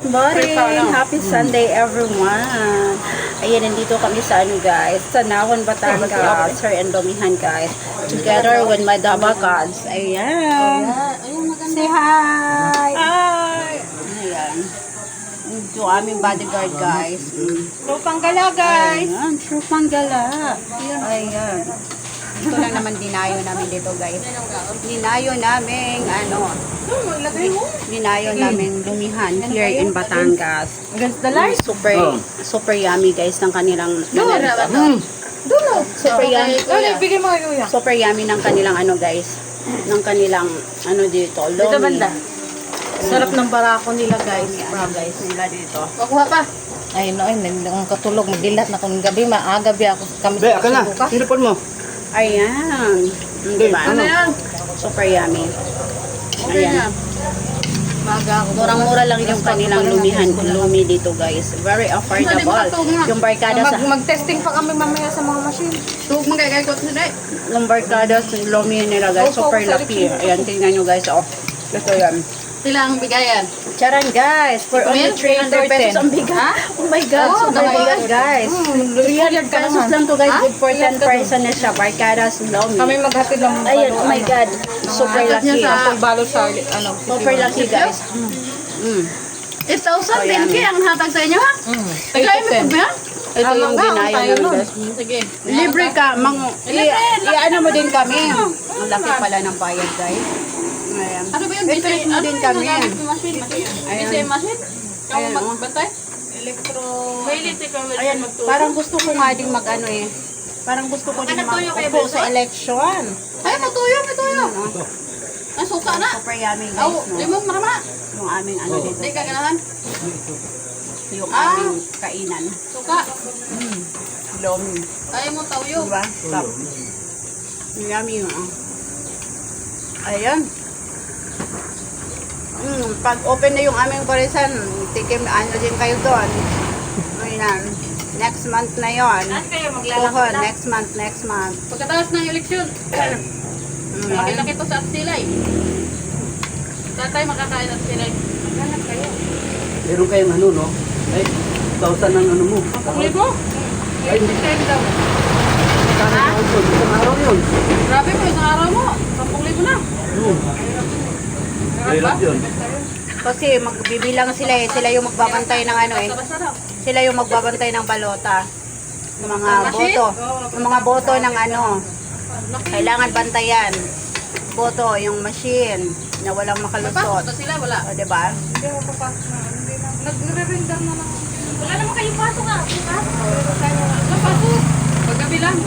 morning! Happy Sunday everyone! Ayan, nandito kami sa ano guys, sa Nawan, Batangas, Sir and Domihan guys. Together with my Dabagods. Ayan! Say hi! Hi! Ayan. Ito aming bodyguard guys. True Panggala, guys. Ayan, true Panggala. Ayan. Ito lang naman dinayo namin dito guys. Dinayo namin dinayo namin Lumihan here in Batangas. Against the light. Super yummy guys ng kanilang super yummy. Bigay mo kay Kuya. Super yummy ng kanilang guys. Ng kanilang dito. Dito Lomi. banda. Sarap ng barako nila, guys. Guys nila dito. Makuha pa. Ay, no, nang katulog, magdilat na kung gabi, maaga biya ako kami Be, aka na. Silipon mo. Ayan. Diba? Ano yan? Super yummy. Ayan. Maaga ako. Murang-mura lang yung kanilang lumi dito guys. Very affordable. Yung barkada sa Mag-testing pa kami mamaya sa mga machine. Tug magagay ko today. yung barkada sa lumi nila guys. Super laki. Ayan, tingnan nyo guys. Oh. Ito yan. Sila ang bigayan. Charan guys. For only 300 pesos ang bigat. Oh my God. Super bigat guys. 300 pesos lang to guys. Good for 10 person na siya. Barkadas lumi. Kami maghatid ng Ayan, oh my God. Super laki. balo sa Super laki guys. 8,000 10K ang hatag sa inyo ha? Tagay mo ba yan? Ito yung dinayo namin guys. Sige. Libre ka, i-ano mo din kami. Ang laki pala ng bayad guys. Ayan. Ano ba yun? I-treat mo din kami. Machine. BCM machine? Ayan, Ikaw oh. magbantay? May electrical Ayan, parang gusto ko nga din parang gusto ko din mag-upo sa election. Ay, matuyo, matuyo. Ang suka na. Super yummy Aw, guys, no? limong marama. Yung aming dito. Hindi ka ganahan. Yung aming kainan. Suka. Lomi. Ayaw mo tawyo. Diba? Stop. Yummy yun. Ayan. Pag open na yung aming parisan, tikim din kayo doon. Ayan. Next month na yon. Tuhon, next month. Pagkatapos ng eleksyon, laki-laki to sa silay. Tatay makakain at silay. Maghanap kayo. Meron kayong no? Ay, 1,000 ang mo. Ang libo? Ay, hindi. daw. Isang araw yun. Grabe mo, isang araw mo. 10,000 na. Hirap yun. Kasi magbibilang sila yung magbabantay ng Basta daw. sila yung magbabantay ng balota. Ng mga boto. Ng mga boto ng kailangan bantayan. Boto, yung machine na walang Papasok makalusot. na sila, wala. O, diba? Hindi mo papasok na. Nagre-render na lang. Wala naman kayo pasok nga. Napasok. Paggabi lang.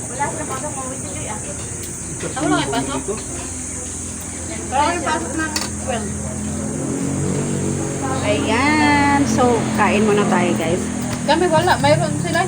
Wala sila pasok mo. Wait, Joy. Ano lang kayo pasok? Wala kayo pasok na. Well. Ayan. So, kain muna tayo guys. Kami wala. Mayroon sila.